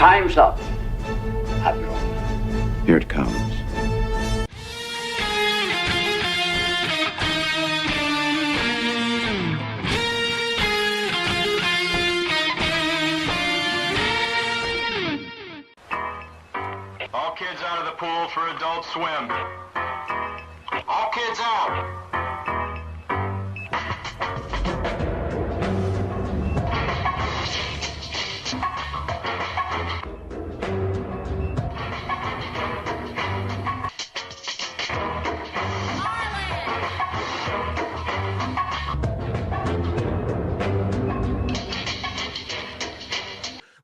Time's up, Admiral. Here it comes. All kids out of the pool for Adult Swim. All kids out.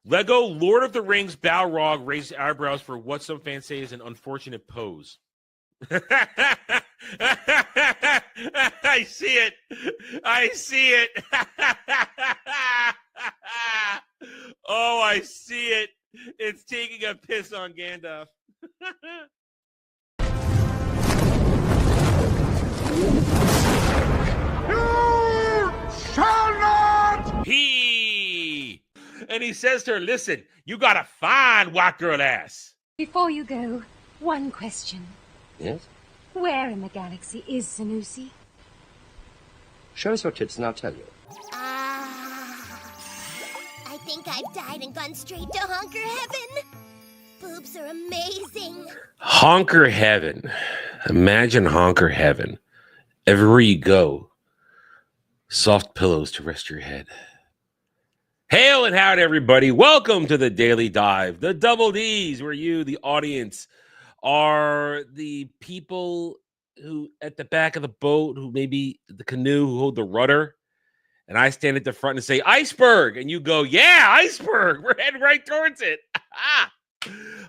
Lego Lord of the Rings Balrog raised eyebrows for what some fans say is an unfortunate pose. I see it. I see it. Oh, I see it. It's taking a piss on Gandalf. You shall not! And he says to her, listen, you got a fine white girl ass. Before you go, one question. Yes? Where in the galaxy is Sanusi? Show us your tits and I'll tell you. I think I've died and gone straight to honker heaven. Boobs are amazing. Honker heaven. Imagine honker heaven. Everywhere you go, soft pillows to rest your head. Hail and howdy, everybody. Welcome to the Daily Dive, the Double D's, where you, the audience, are the people who at the back of the boat, who maybe the canoe, who hold the rudder. And I stand at the front and say, iceberg. And you go, yeah, iceberg. We're heading right towards it.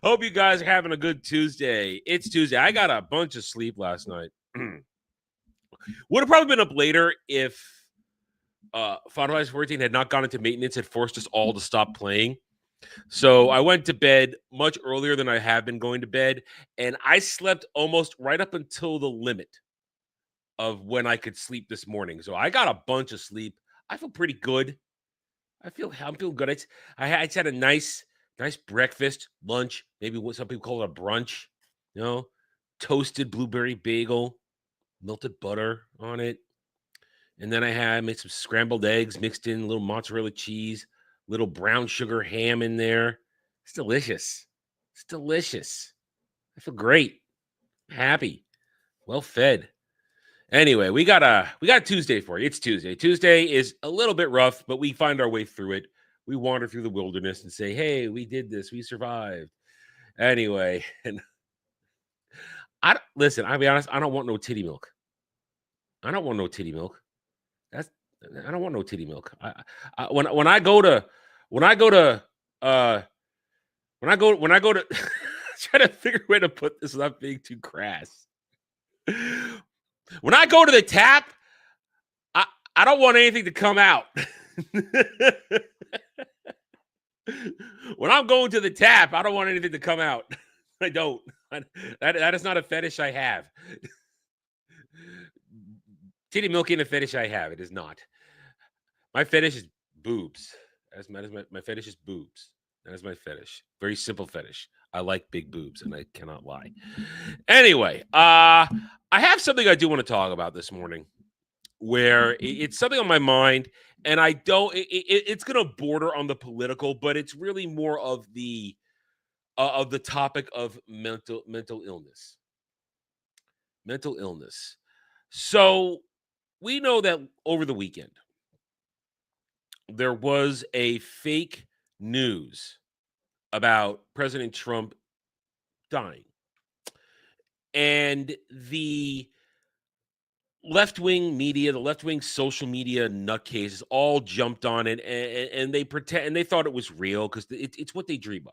Hope you guys are having a good Tuesday. It's Tuesday. I got a bunch of sleep last night. Would have probably been up later if Final Fantasy 14 had not gone into maintenance, had forced us all to stop playing. So I went to bed much earlier than I have been going to bed, and I slept almost right up until the limit of when I could sleep this morning. So I got a bunch of sleep. I feel pretty good. I'm feeling good. I had a nice breakfast, lunch, maybe what some people call it a brunch, toasted blueberry bagel, melted butter on it. And then I made some scrambled eggs, mixed in a little mozzarella cheese, little brown sugar ham in there. It's delicious. It's delicious. I feel great. I'm happy. Well fed. Anyway, we got Tuesday for you. It's Tuesday. Tuesday is a little bit rough, but we find our way through it. We wander through the wilderness and say, hey, we did this. We survived. Anyway, and I'll be honest, I don't want no titty milk. I don't want no titty milk. I don't want no titty milk. When I go to try to figure a way to put this without being too crass. When I go to the tap, I don't want anything to come out. When I'm going to the tap, I don't want anything to come out. I don't. That is not a fetish I have. Titty milk ain't a fetish I have. It is not. My fetish is boobs. My fetish is boobs. That is my fetish. Very simple fetish. I like big boobs, and I cannot lie. Anyway, I have something I do want to talk about this morning, where it's something on my mind, and I don't. It's going to border on the political, but it's really more of the topic of mental illness. Mental illness. So we know that over the weekend, there was a fake news about President Trump dying. And the left-wing media, the left-wing social media nutcases all jumped on it, and they thought it was real because it's what they dream of.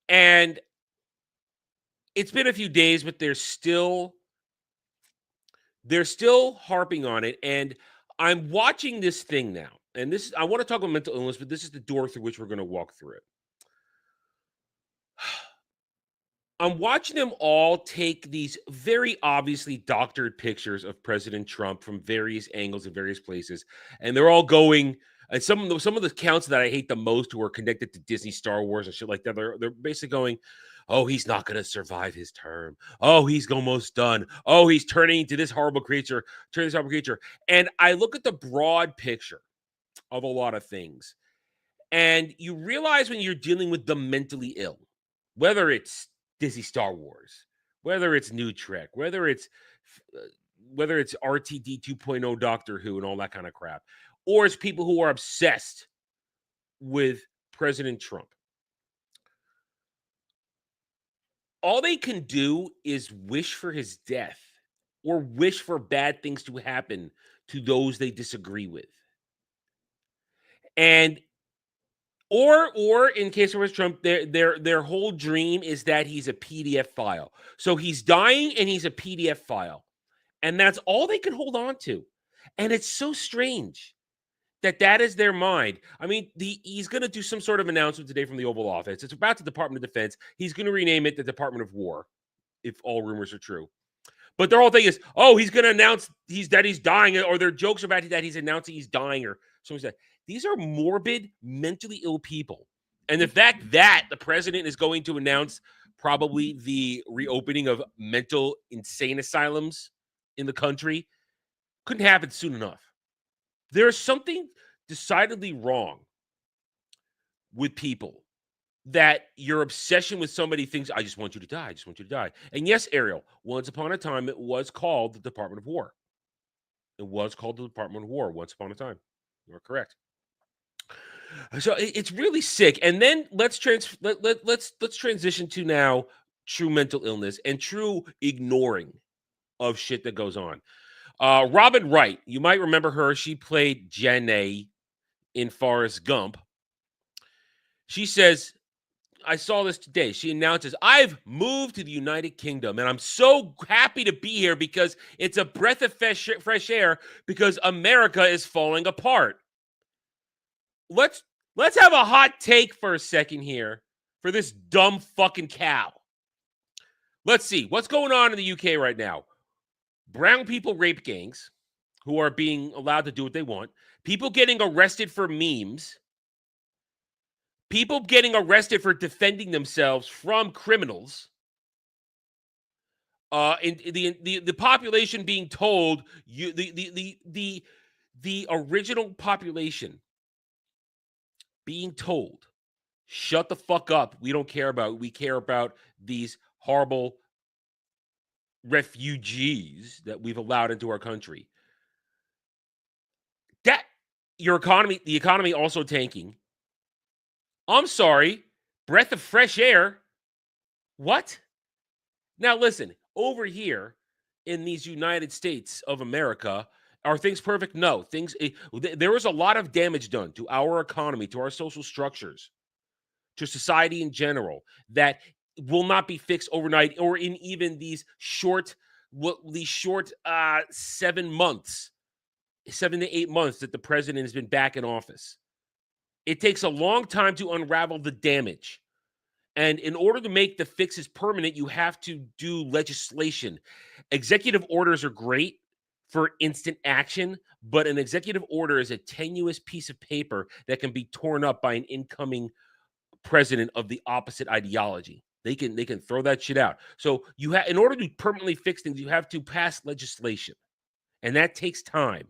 And it's been a few days, but they're still harping on it. And I'm watching this thing now. And I want to talk about mental illness, but this is the door through which we're going to walk through it. I'm watching them all take these very obviously doctored pictures of President Trump from various angles and various places. And they're all going, And some of the accounts that I hate the most, who are connected to Disney, Star Wars, and shit like that, they're basically going, "Oh, he's not going to survive his term. Oh, he's almost done. Oh, he's turning into this horrible creature, And I look at the broad picture of a lot of things, and you realize when you're dealing with the mentally ill, whether it's Disney, Star Wars, whether it's New Trek, whether it's RTD 2.0 Doctor Who and all that kind of crap, or it's people who are obsessed with President Trump. All they can do is wish for his death or wish for bad things to happen to those they disagree with. And or in case of Trump, their whole dream is that he's a PDF file. So he's dying and he's a PDF file. And that's all they can hold on to. And it's so strange that is their mind. I mean, he's going to do some sort of announcement today from the Oval Office. It's about the Department of Defense. He's going to rename it the Department of War, if all rumors are true. But their whole thing is, oh, he's going to announce that he's dying, or their jokes about that he's announcing he's dying, or something like that. These are morbid, mentally ill people. And the fact that the president is going to announce probably the reopening of mental insane asylums in the country couldn't happen soon enough. There's something decidedly wrong with people that your obsession with somebody thinks, I just want you to die. I just want you to die. And yes, Ariel, once upon a time, it was called the Department of War. It was called the Department of War once upon a time. You're correct. So it's really sick. And then let's transition to now true mental illness and true ignoring of shit that goes on. Robin Wright, you might remember her. She played Jenny in Forrest Gump. She says, I saw this today. She announces, I've moved to the United Kingdom, and I'm so happy to be here because it's a breath of fresh air because America is falling apart. Let's have a hot take for a second here for this dumb fucking cow. Let's see. What's going on in the UK right now? Brown people rape gangs who are being allowed to do what they want. People getting arrested for memes. People getting arrested for defending themselves from criminals. And the population being told, the original population being told, shut the fuck up. We don't care about it. We care about these horrible refugees that we've allowed into our country. That the economy also tanking. I'm sorry, breath of fresh air. What? Now listen, over here in these United States of America, are things perfect? No. There was a lot of damage done to our economy, to our social structures, to society in general, that will not be fixed overnight or in even these short 7 months, 7 to 8 months that the president has been back in office. It takes a long time to unravel the damage. And in order to make the fixes permanent, you have to do legislation. Executive orders are great for instant action, but an executive order is a tenuous piece of paper that can be torn up by an incoming president of the opposite ideology. They can throw that shit out. So in order to permanently fix things, you have to pass legislation. And that takes time.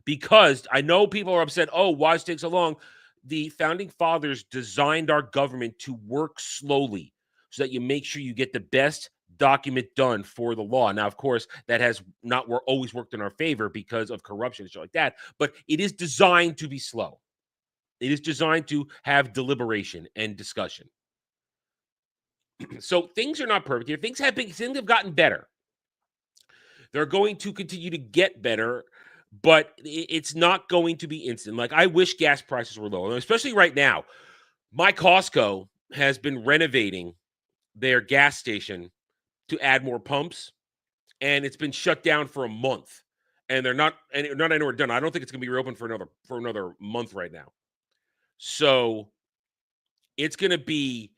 Because I know people are upset, oh, why does it take so long? The founding fathers designed our government to work slowly so that you make sure you get the best document done for the law. Now, of course, that has not always worked in our favor because of corruption and shit like that, but it is designed to be slow. It is designed to have deliberation and discussion. So things are not perfect here. Things have gotten better. They're going to continue to get better, but it's not going to be instant. Like, I wish gas prices were low, especially right now. My Costco has been renovating their gas station to add more pumps, and it's been shut down for a month. And they're not anywhere done. I don't think it's going to be reopened for another month right now. So it's going to be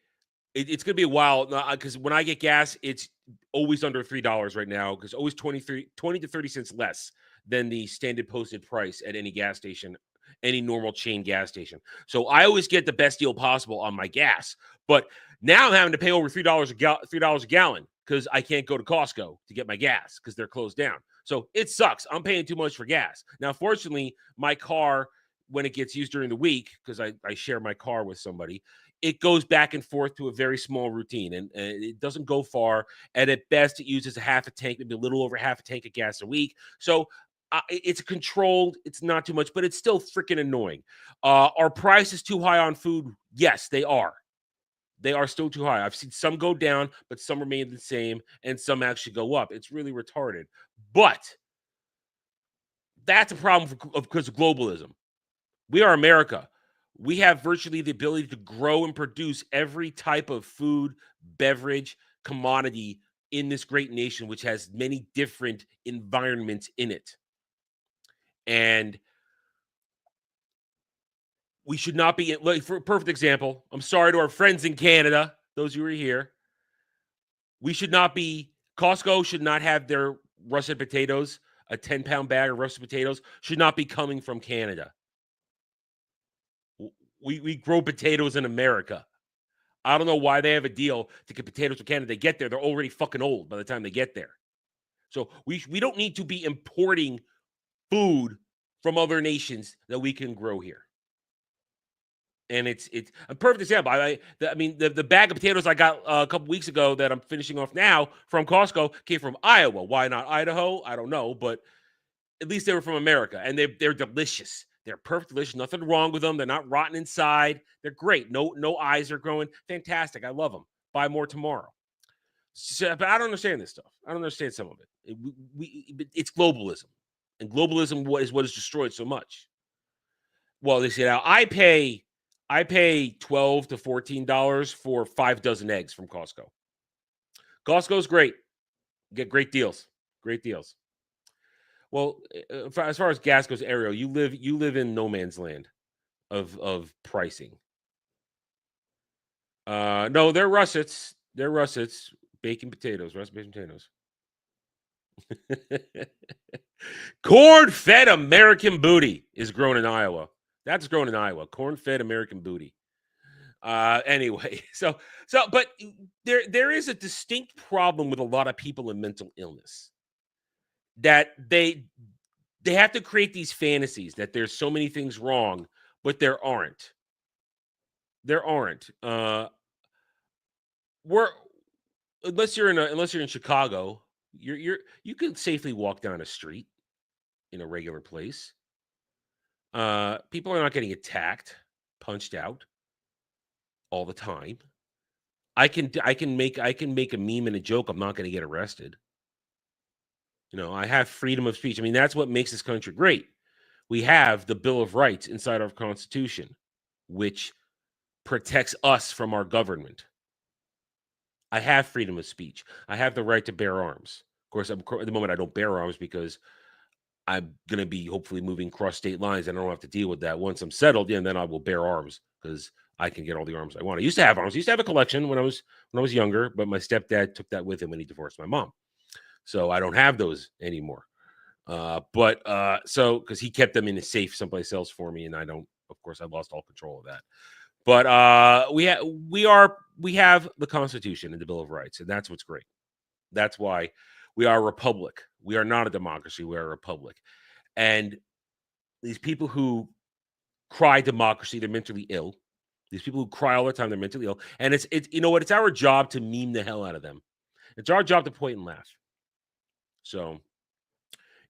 a while, because when I get gas, it's always under $3 right now, because always 20 to 30 cents less than the standard posted price at any gas station any normal chain gas station. So I always get the best deal possible on my gas. But now I'm having to pay over $3 a gallon because I can't go to Costco to get my gas because they're closed down. So it sucks. I'm paying too much for gas. Now, fortunately, my car, when it gets used during the week, because I share my car with somebody, it goes back and forth to a very small routine, and it doesn't go far. And at best, it uses a half a tank, maybe a little over half a tank of gas a week. So it's controlled. It's not too much, but it's still freaking annoying. Are prices too high on food? Yes, they are. They are still too high. I've seen some go down, but some remain the same, and some actually go up. It's really retarded. But that's a problem because of globalism. We are America. We have virtually the ability to grow and produce every type of food, beverage, commodity in this great nation, which has many different environments in it. And we should not be, like, for a perfect example, I'm sorry to our friends in Canada, those who are here. We should not be, Costco should not have their russet potatoes, a 10-pound bag of russet potatoes, should not be coming from Canada. We grow potatoes in America. I don't know why they have a deal to get potatoes from Canada. They get there, they're already fucking old by the time they get there. So we don't need to be importing food from other nations that we can grow here. And it's a perfect example. I mean, the bag of potatoes I got a couple weeks ago that I'm finishing off now from Costco came from Iowa. Why not Idaho? I don't know, but at least they were from America, and they're delicious. They're perfect, delicious. Nothing wrong with them. They're not rotten inside. They're great. No eyes are growing. Fantastic. I love them. Buy more tomorrow. So, but I don't understand this stuff. I don't understand some of it. It's globalism, and globalism is what has destroyed so much. Well, they say now I pay $12 to $14 for 5 dozen eggs from Costco. Costco's great. Get great deals. Great deals. Well, as far as gas goes, Ariel, you live in no man's land of pricing. No, they're russets. They're russets. Bacon potatoes. Russet bacon potatoes. Corn-fed American booty is grown in Iowa. That's grown in Iowa. Corn-fed American booty. Anyway, but there is a distinct problem with a lot of people in mental illness, that they have to create these fantasies that there's so many things wrong, but there aren't. There aren't. Unless you're in Chicago, you can safely walk down a street in a regular place. People are not getting attacked, punched out all the time. I can make a meme and a joke. I'm not going to get arrested. I have freedom of speech. I mean, that's what makes this country great. We have the Bill of Rights inside our Constitution, which protects us from our government. I have freedom of speech. I have the right to bear arms. Of course, at the moment, I don't bear arms because I'm going to be hopefully moving across state lines, and I don't have to deal with that. Once I'm settled, then I will bear arms because I can get all the arms I want. I used to have arms. I used to have a collection when I was younger, but my stepdad took that with him when he divorced my mom. So I don't have those anymore. So because he kept them in a safe someplace else for me, and I don't. Of course, I lost all control of that. But we have the Constitution and the Bill of Rights, and that's what's great. That's why we are a republic. We are not a democracy. We are a republic. And these people who cry democracy, they're mentally ill. These people who cry all the time, they're mentally ill. And it's you know what? It's our job to meme the hell out of them. It's our job to point and laugh. So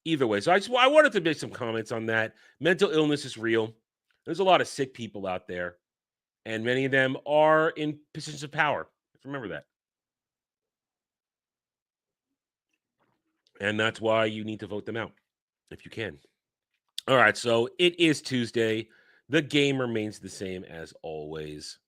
either way, so I wanted to make some comments on that. Mental illness is real. There's a lot of sick people out there, and many of them are in positions of power. Remember that. And that's why you need to vote them out if you can. All right, so it is Tuesday. The game remains the same as always.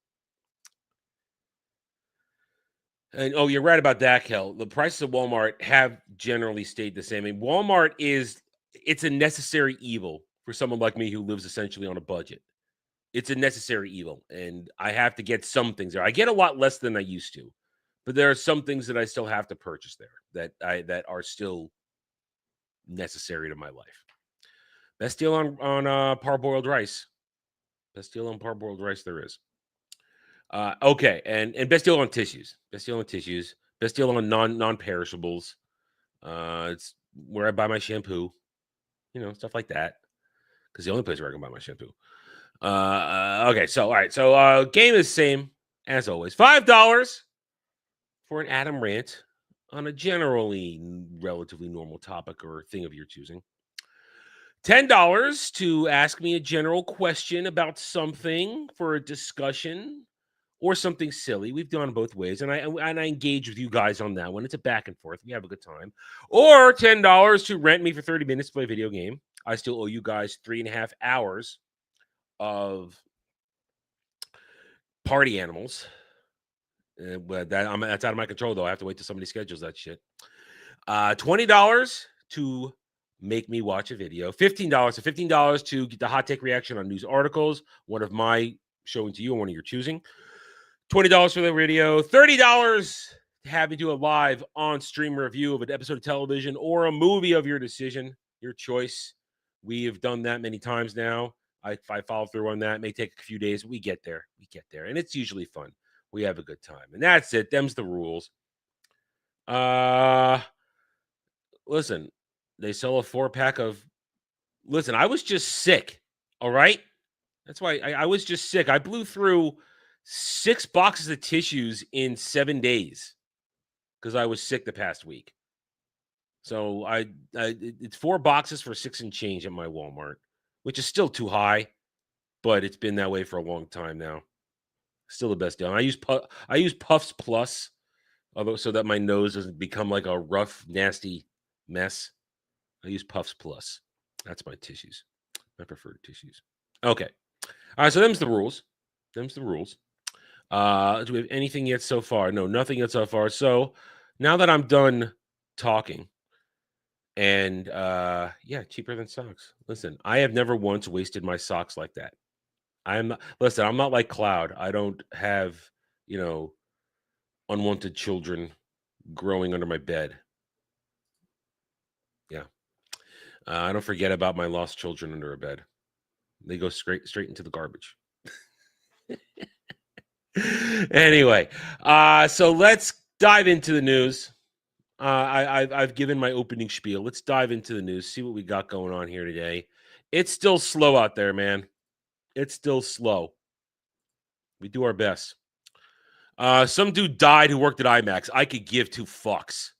And you're right about that, Kel. The prices of Walmart have generally stayed the same. And Walmart it's a necessary evil for someone like me who lives essentially on a budget. It's a necessary evil, and I have to get some things there. I get a lot less than I used to, but there are some things that I still have to purchase there that are still necessary to my life. Best deal on parboiled rice. Best deal on parboiled rice there is. Okay, and best deal on tissues. Best deal on tissues. Best deal on non-perishables. It's where I buy my shampoo. Stuff like that. Because the only place where I can buy my shampoo. Okay, so all right. So game is same as always. $5 for an Adam rant on a generally relatively normal topic or thing of your choosing. $10 to ask me a general question about something for a discussion or something silly. We've done both ways, and I engage with you guys on that one. It's a back and forth. We have a good time. Or $10 to rent me for 30 minutes to play a video game. I still owe you guys 3.5 hours of party animals. But that's out of my control, though. I have to wait till somebody schedules that shit. $20 to make me watch a video. $15. So $15 to get the hot take reaction on news articles, one of my showing to you and one of your choosing. $20 for the video. $30 to have me do a live on-stream review of an episode of television or a movie of your decision, your choice. We have done that many times now. I follow through on that. It may take a few days. We get there. And it's usually fun. We have a good time. And that's it. Them's the rules. Listen, they sell a 4-pack of... Listen, I was just sick, all right? That's why I was just sick. I blew through 6 boxes of tissues in 7 days because I was sick the past week. So it's 4 boxes for $6 and change at my Walmart, which is still too high, but it's been that way for a long time now. Still the best deal. And I use Puffs Plus, although so that my nose doesn't become like a rough, nasty mess. I use Puffs Plus. That's my tissues. My preferred tissues. Okay. All right. So them's the rules. Do we have anything yet so far? No, nothing yet so far. So now that I'm done talking, and cheaper than socks. Listen, I have never once wasted my socks like that. I'm not like Cloud. I don't have, unwanted children growing under my bed. Yeah. I don't forget about my lost children under a bed. They go straight into the garbage. Anyway, so let's dive into the news. I've given my opening spiel. Let's dive into the news, see what we got going on here today. It's still slow out there, man. It's still slow. We do our best. Some dude died who worked at IMAX. I could give 2 fucks.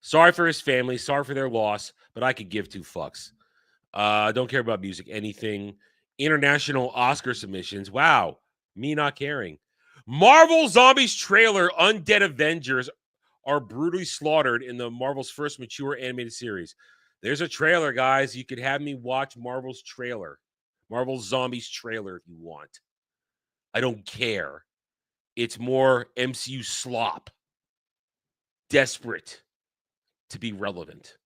Sorry for his family. Sorry for their loss, but I could give 2 fucks. Don't care about music, anything. International Oscar submissions. Wow. Me not caring. Marvel Zombies trailer, Undead Avengers are brutally slaughtered in the Marvel's first mature animated series. There's a trailer, guys. You could have me watch Marvel's trailer. Marvel Zombies trailer if you want. I don't care. It's more MCU slop. Desperate to be relevant.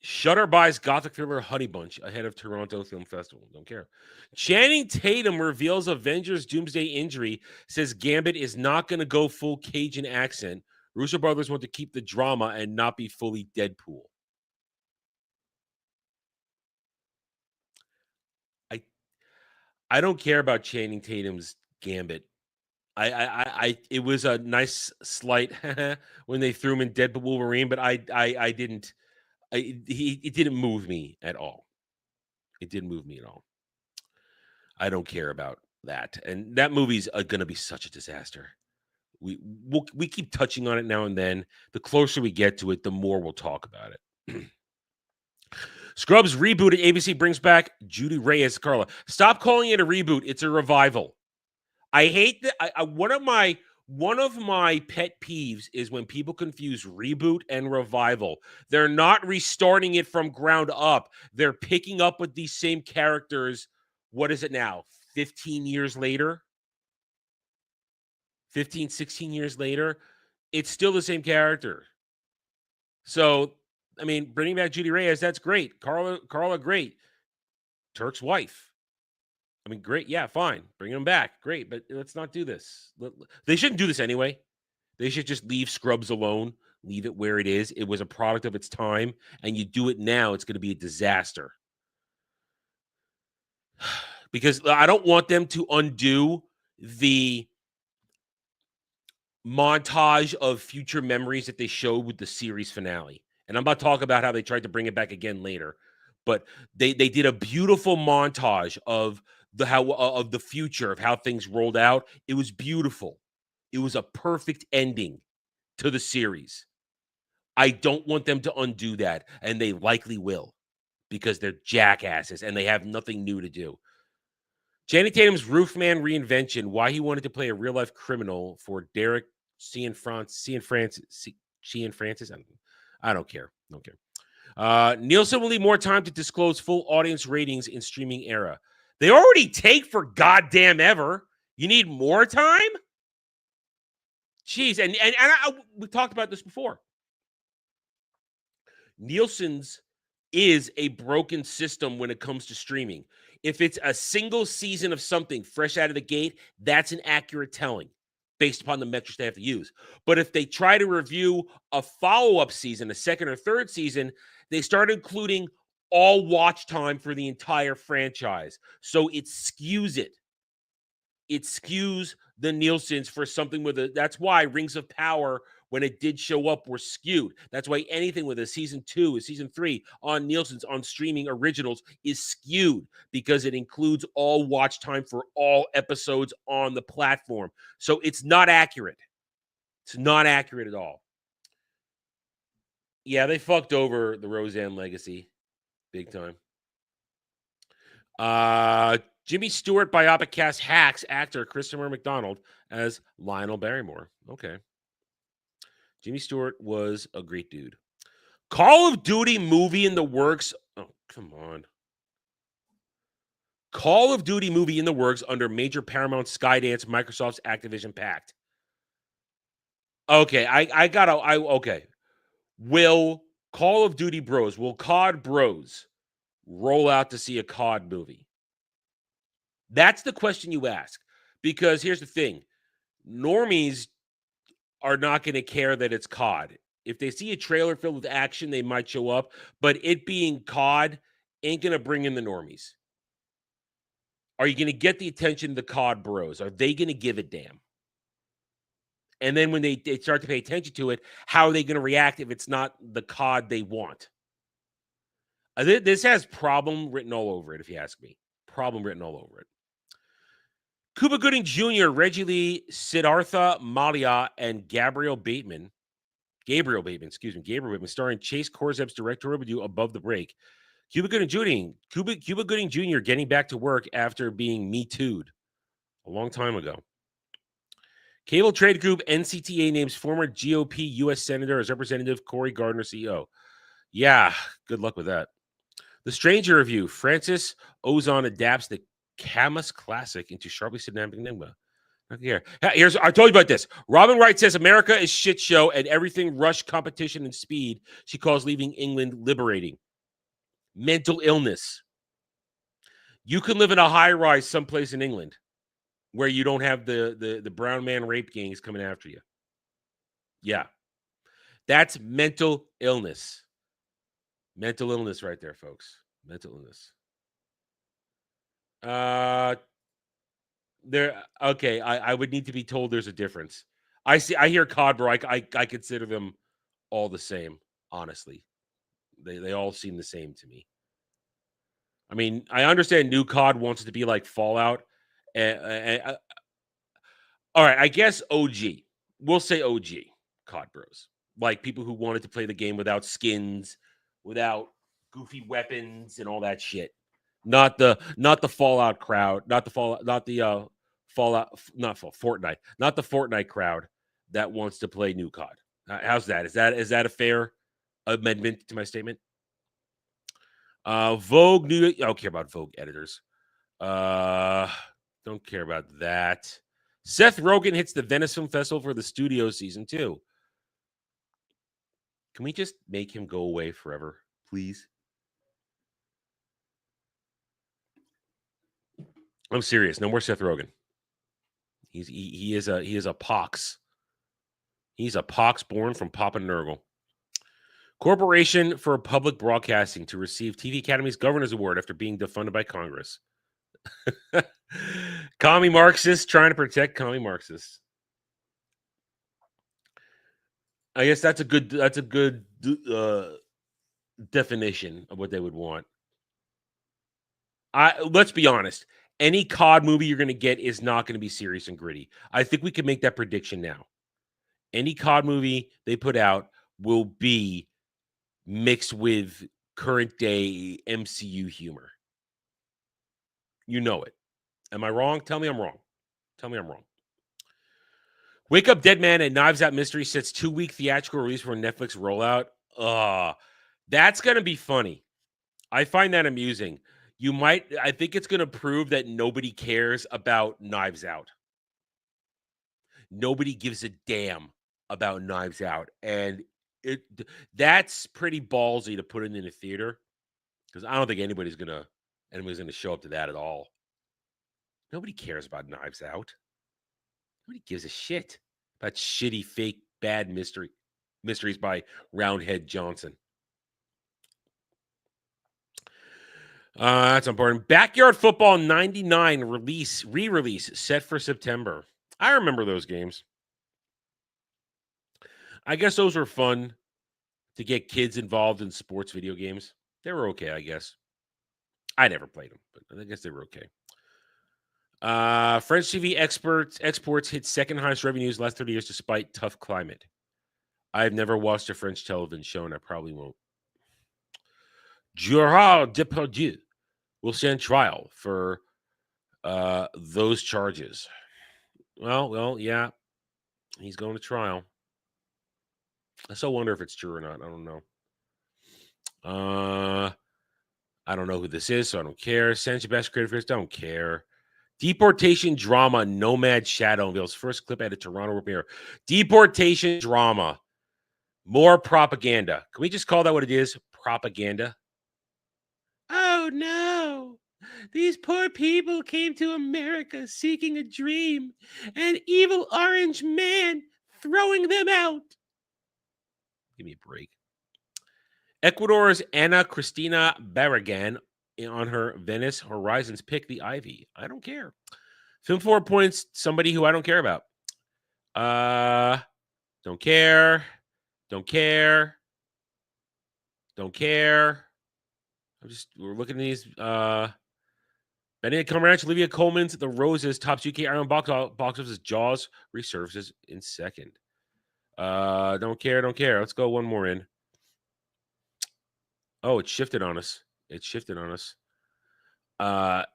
Shudder buys gothic thriller Honey Bunch ahead of Toronto Film Festival. Don't care. Channing Tatum reveals Avengers Doomsday injury, says Gambit is not going to go full Cajun accent. Russo brothers want to keep the drama and not be fully Deadpool. I don't care about Channing Tatum's Gambit. It was a nice slight when they threw him in Deadpool Wolverine, but I didn't. It didn't move me at all. It didn't move me at all. I don't care about that, and that movie's going to be such a disaster. We keep touching on it now and then. The closer we get to it, the more we'll talk about it. Scrubs rebooted. ABC brings back Judy Reyes. Carla, stop calling it a reboot. It's a revival. I hate that. One of my pet peeves is when people confuse reboot and revival. They're not restarting it from ground up. They're picking up with these same characters. What is it now? 15 years later? 15, 16 years later? It's still the same character. So, I mean, bringing back Judy Reyes, that's great. Carla, great. Turk's wife. I mean, great. Yeah, fine. Bring them back. Great. But let's not do this. They shouldn't do this anyway. They should just leave Scrubs alone. Leave it where it is. It was a product of its time. And you do it now, it's going to be a disaster. because I don't want them to undo the montage of future memories that they showed with the series finale. And I'm about to talk about how they tried to bring it back again later. But they did a beautiful montage of the future, of how things rolled out. It was beautiful. It was a perfect ending to the series. I don't want them to undo that, and they likely will, because they're jackasses and they have nothing new to do. Channing Tatum's Roofman reinvention, why he wanted to play a real-life criminal for Derek Francis. I don't care. Nielsen will need more time to disclose full audience ratings in streaming era. They already take for goddamn ever. You need more time? Jeez, and we talked about this before. Nielsen's is a broken system when it comes to streaming. If it's a single season of something fresh out of the gate, that's an accurate telling based upon the metrics they have to use. But if they try to review a follow-up season, a second or third season, they start including all watch time for the entire franchise. So it skews it. It skews the Nielsen's for something with a... That's why Rings of Power, when it did show up, were skewed. That's why anything with a season 2, a season 3 on Nielsen's, on streaming originals, is skewed, because it includes all watch time for all episodes on the platform. So it's not accurate. It's not accurate at all. Yeah, they fucked over the Roseanne legacy big time. Jimmy Stewart biopic cast hacks actor Christopher McDonald as Lionel Barrymore. Okay. Jimmy Stewart was a great dude. Call of Duty movie in the works. Oh, come on. Call of Duty movie in the works under major Paramount, Skydance, Microsoft's Activision pact. Okay, okay. Will Call of Duty Bros, will COD Bros roll out to see a COD movie? That's the question you ask. Because here's the thing. Normies are not going to care that it's COD. If they see a trailer filled with action, they might show up. But it being COD ain't going to bring in the normies. Are you going to get the attention of the COD Bros? Are they going to give a damn? And then when they start to pay attention to it, how are they going to react if it's not the COD they want? This has problem written all over it, if you ask me. Problem written all over it. Cuba Gooding Jr., Reggie Lee, Siddhartha Malia, and Gabriel Bateman, starring Chase Korzeb's directorial debut Above the Break. Cuba Gooding Jr. getting back to work after being Me Too'd a long time ago. Cable Trade Group NCTA names former GOP U.S. Senator as Representative Cory Gardner CEO. Yeah, good luck with that. The Stranger Review. Francis Ozon adapts the Camus classic into sharply cinematic enigma. Here. I told you about this. Robin Wright says America is shit show and everything rush, competition, and speed she calls leaving England liberating. Mental illness. You can live in a high-rise someplace in England where you don't have the brown man rape gangs coming after you. Yeah. That's mental illness. Mental illness right there, folks. Mental illness. Okay, I would need to be told there's a difference. I hear COD, bro. I consider them all the same, honestly. They all seem the same to me. I mean, I understand new COD wants it to be like Fallout. All right, I guess OG. We'll say OG COD Bros. Like people who wanted to play the game without skins, without goofy weapons and all that shit. Not the Fallout crowd, not the Fortnite, not the Fortnite crowd that wants to play new COD. How's that? Is that a fair amendment to my statement? Vogue New York. I don't care about Vogue editors. Don't care about that. Seth Rogen hits the Venice Film Festival for the studio season 2. Can we just make him go away forever, please? I'm serious. No more Seth Rogen. He is a pox. He's a pox born from Papa Nurgle. Corporation for Public Broadcasting to receive TV Academy's Governors Award after being defunded by Congress. Commie Marxists trying to protect commie Marxists. I guess that's a good definition of what they would want. Let's be honest. Any COD movie you're going to get is not going to be serious and gritty. I think we can make that prediction now. Any COD movie they put out will be mixed with current day MCU humor. You know it. Am I wrong? Tell me I'm wrong. Tell me I'm wrong. Wake Up Dead Man and Knives Out Mystery sets 2-week theatrical release for Netflix rollout. That's going to be funny. I find that amusing. I think it's going to prove that nobody cares about Knives Out. Nobody gives a damn about Knives Out. And that's pretty ballsy to put it in a theater, because I don't think anybody's going to show up to that at all. Nobody cares about Knives Out. Nobody gives a shit about shitty, fake, bad mysteries by Roundhead Johnson. That's important. Backyard Football 99 re-release set for September. I remember those games. I guess those were fun to get kids involved in sports video games. They were okay, I guess. I never played them, but I guess they were okay. French TV exports hit second highest revenues last 30 years despite tough climate. I've never watched a French television show, and I probably won't. Gerard Depardieu will stand trial for those charges. Well, yeah. He's going to trial. I still wonder if it's true or not. I don't know. I don't know who this is, so I don't care. San Sebastian creators don't care. Deportation drama Nomad Shadow unveils first clip at a Toronto premiere. Deportation drama. More propaganda. Can we just call that what it is? Propaganda. Oh, no. These poor people came to America seeking a dream. An evil orange man throwing them out. Give me a break. Ecuador's Ana Cristina Barragan on her Venice Horizons pick the Ivy. I don't care. Film 4 points somebody who I don't care about. Don't care. Don't care. Don't care. We're looking at these. Benedict Cumberbatch, Olivia Colman's The Roses tops UK Iron box office. Jaws resurfaces in second. Don't care. Don't care. Let's go one more in. Oh, it shifted on us.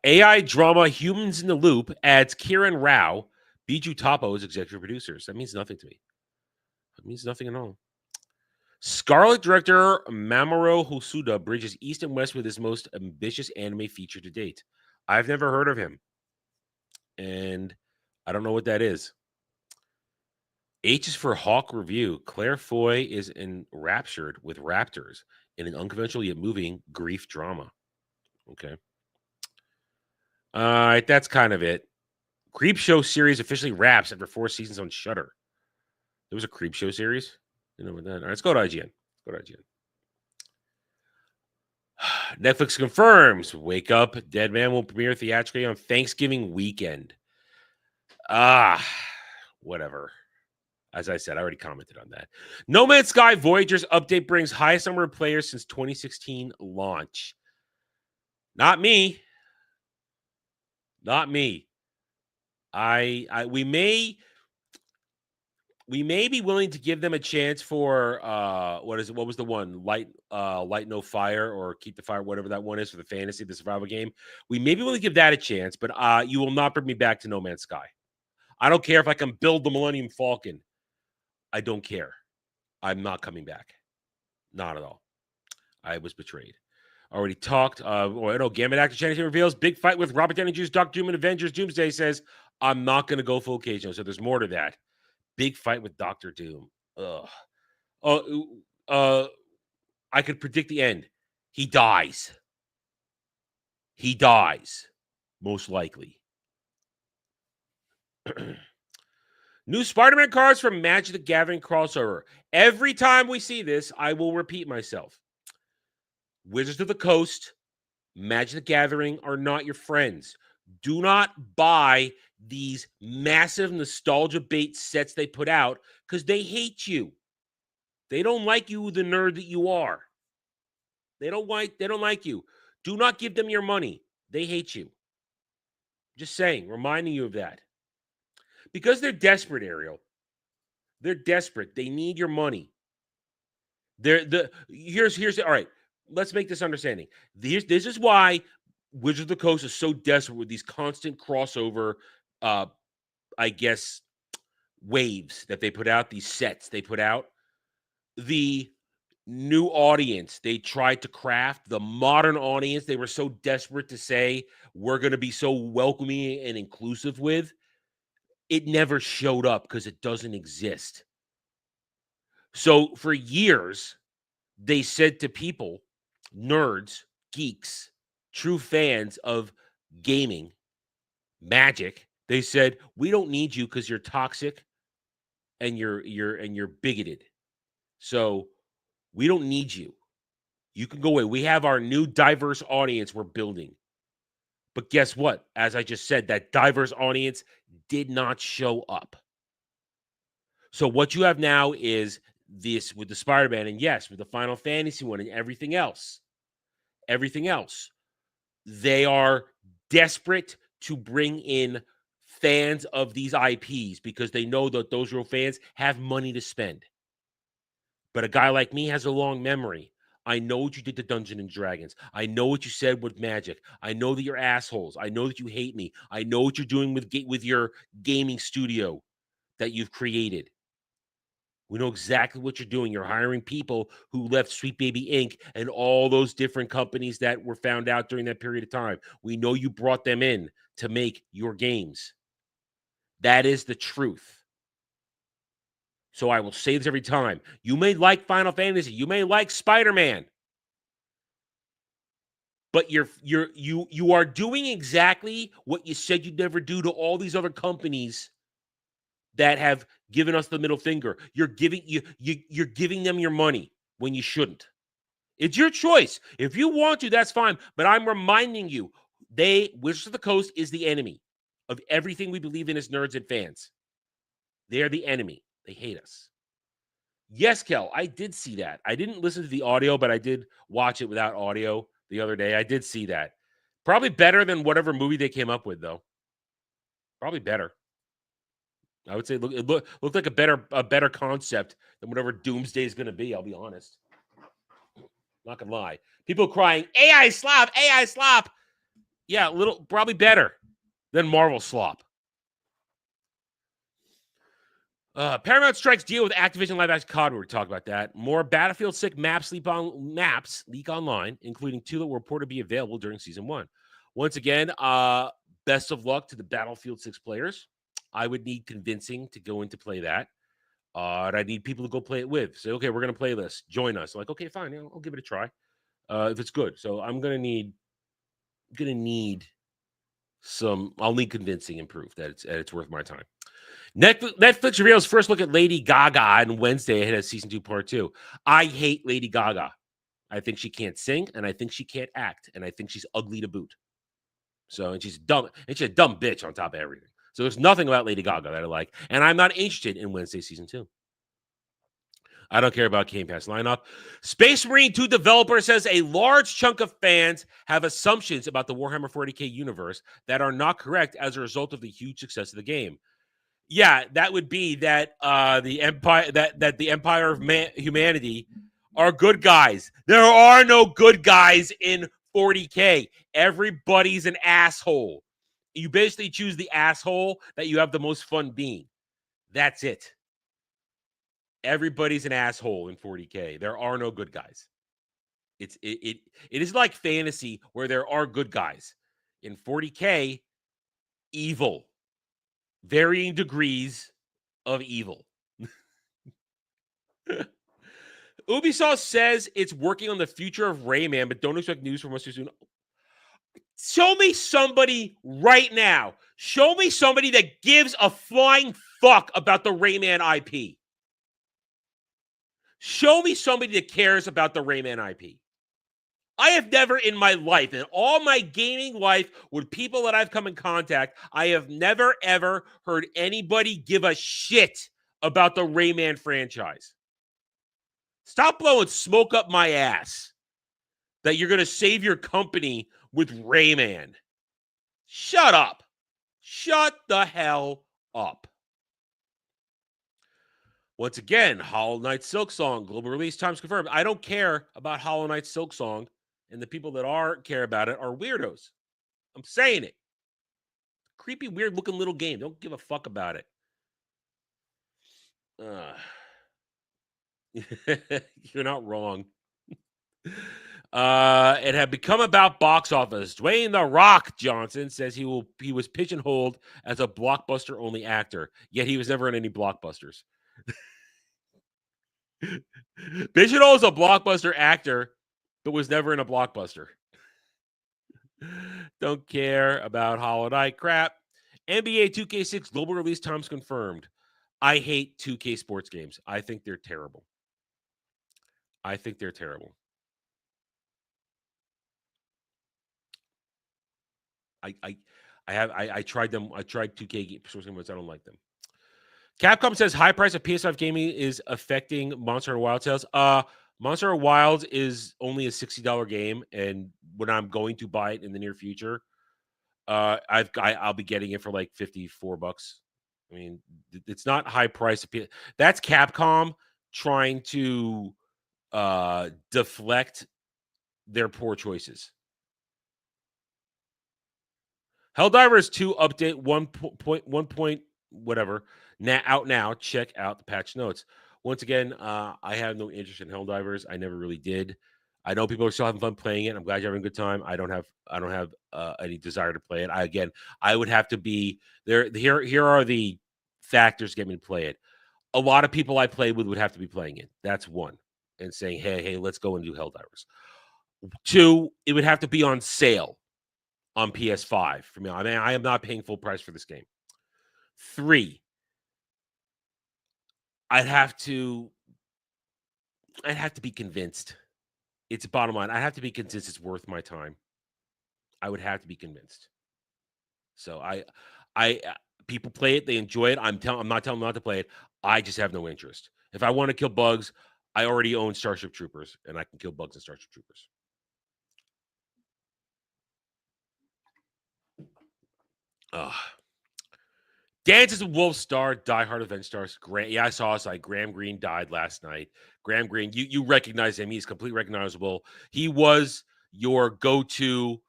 AI drama Humans in the Loop adds Kiran Rao, Biju Tapo as executive producers. That means nothing to me. That means nothing at all. Scarlet director Mamoru Hosoda bridges East and West with his most ambitious anime feature to date. I've never heard of him, and I don't know what that is. H is for Hawk Review. Claire Foy is enraptured with raptors in an unconventional yet moving grief drama. Okay. All right, that's kind of it. Creep Show series officially wraps after 4 seasons on Shudder. There was a Creep Show series? You know what that? All right, let's go to IGN. Netflix confirms Wake Up Dead Man will premiere theatrically on Thanksgiving weekend. Whatever. As I said, I already commented on that. No Man's Sky Voyager's update brings highest number of players since 2016 launch. Not me. We may be willing to give them a chance for what was the one? Light No Fire, or Keep the Fire, whatever that one is for the fantasy, the survival game. We may be willing to give that a chance, but you will not bring me back to No Man's Sky. I don't care if I can build the Millennium Falcon. I don't care. I'm not coming back. Not at all. I was betrayed. Already talked. Gambit actor Channing Tatum reveals big fight with Robert Downey Jr.'s Dr. Doom and Avengers. Doomsday says, I'm not going to go full Cage. So there's more to that. Big fight with Dr. Doom. I could predict the end. He dies. Most likely. New Spider-Man cards from Magic the Gathering crossover. Every time we see this, I will repeat myself. Wizards of the Coast, Magic the Gathering are not your friends. Do not buy these massive nostalgia bait sets they put out because they hate you. They don't like you, the nerd that you are. They don't like you. Do not give them your money. They hate you. Just saying, reminding you of that. Because they're desperate, Ariel. They're desperate. They need your money. Here's all right. Let's make this understanding. This is why Wizards of the Coast is so desperate with these constant crossover, I guess, waves that they put out, these sets they put out. The new audience they tried to craft, the modern audience they were so desperate to say we're going to be so welcoming and inclusive with, it never showed up because it doesn't exist. So for years, they said to people, nerds, geeks, true fans of gaming, Magic, they said, we don't need you because you're toxic and you're bigoted. So we don't need you. You can go away. We have our new diverse audience we're building. But guess what? As I just said, that diverse audience did not show up. So what you have now is this with the Spider-Man, and yes, with the Final Fantasy one and everything else. Everything else. They are desperate to bring in fans of these IPs because they know that those real fans have money to spend. But a guy like me has a long memory. I know what you did to Dungeons and Dragons. I know what you said with Magic. I know that you're assholes. I know that you hate me. I know what you're doing with your gaming studio that you've created. We know exactly what you're doing. You're hiring people who left Sweet Baby Inc. and all those different companies that were found out during that period of time. We know you brought them in to make your games. That is the truth. So I will say this every time. You may like Final Fantasy. You may like Spider-Man. But you are doing exactly what you said you'd never do to all these other companies that have given us the middle finger. You're giving them your money when you shouldn't. It's your choice. If you want to, that's fine. But I'm reminding you, Wizards of the Coast is the enemy of everything we believe in as nerds and fans. They're the enemy. They hate us. Yes, Kel, I did see that. I didn't listen to the audio, but I did watch it without audio the other day. I did see that. Probably better than whatever movie they came up with, though. Probably better. I would say it looked like a better concept than whatever Doomsday is going to be. I'll be honest. Not gonna lie. People crying AI slop, AI slop. Yeah, probably better than Marvel slop. Paramount strikes deal with Activision live action COD. We talked about that. More Battlefield 6 maps leak online, including 2 that were reported to be available during Season 1. Once again, best of luck to the Battlefield 6 players. I would need convincing to go in to play that. And I need people to go play it with. Say, okay, we're going to play this. Join us. I'm like, okay, fine. I'll give it a try if it's good. So I'm going to need some. I'll need convincing and proof that it's worth my time. Netflix reveals first look at Lady Gaga on Wednesday ahead of Season 2, Part 2. I hate Lady Gaga. I think she can't sing, and I think she can't act, and I think she's ugly to boot. So, and she's dumb, and she's a dumb bitch on top of everything. So there's nothing about Lady Gaga that I like, and I'm not interested in Wednesday Season 2. I don't care about Game Pass lineup. Space Marine 2 developer says a large chunk of fans have assumptions about the Warhammer 40K universe that are not correct as a result of the huge success of the game. Yeah, that would be that the Empire that the Empire of Humanity are good guys. There are no good guys in 40K. Everybody's an asshole. You basically choose the asshole that you have the most fun being. That's it. Everybody's an asshole in 40K. There are no good guys. It is like fantasy where there are good guys. In 40K, evil. Varying degrees of evil. Ubisoft says it's working on the future of Rayman, but don't expect news from us too soon. Show me somebody right now. Show me somebody that gives a flying fuck about the Rayman IP. Show me somebody that cares about the Rayman IP. I have never in my life, in all my gaming life, with people that I've come in contact, I have never, ever heard anybody give a shit about the Rayman franchise. Stop blowing smoke up my ass that you're going to save your company with Rayman. Shut up. Shut the hell up. Once again, Hollow Knight Silksong, global release times confirmed. I don't care about Hollow Knight Silksong, and the people that care about it are weirdos. I'm saying it. Creepy, weird looking little game. Don't give a fuck about it. You're not wrong. It had become about box office. Dwayne "The Rock" Johnson says he was pigeonholed as a blockbuster-only actor, yet he was never in any blockbusters. Pigeonholed as a blockbuster actor, but was never in a blockbuster. Don't care about Hollow Knight crap. NBA 2K6 global release times confirmed. I hate 2K sports games. I think they're terrible. I tried them. I tried 2K sports games. I don't like them. Capcom says high price of PS5 gaming is affecting Monster Hunter Wild sales. Monster Hunter Wilds is only a $60 game, and when I'm going to buy it in the near future, I'll be getting it for like $54. I mean, it's not high price. That's Capcom trying to deflect their poor choices. Helldivers 2 update 1.1 whatever. Out now. Check out the patch notes. Once again, I have no interest in Helldivers. I never really did. I know people are still having fun playing it. I'm glad you're having a good time. I don't have any desire to play it. I would have to be there. Here are the factors get me to play it. A lot of people I played with would have to be playing it. That's one. And saying, hey, let's go and do Helldivers. 2, it would have to be on sale on PS5 for me. I mean, I am not paying full price for this game. 3, I'd have to be convinced. It's bottom line. I'd have to be convinced it's worth my time. I would have to be convinced. So people play it, they enjoy it. I'm not telling them not to play it. I just have no interest. If I want to kill bugs, I already own Starship Troopers, and I can kill bugs in Starship Troopers. Dances with Wolves star, Die Hard Event stars. Yeah, I saw it. Graham Greene died last night. Graham Greene, you recognize him. He's completely recognizable. He was your go-to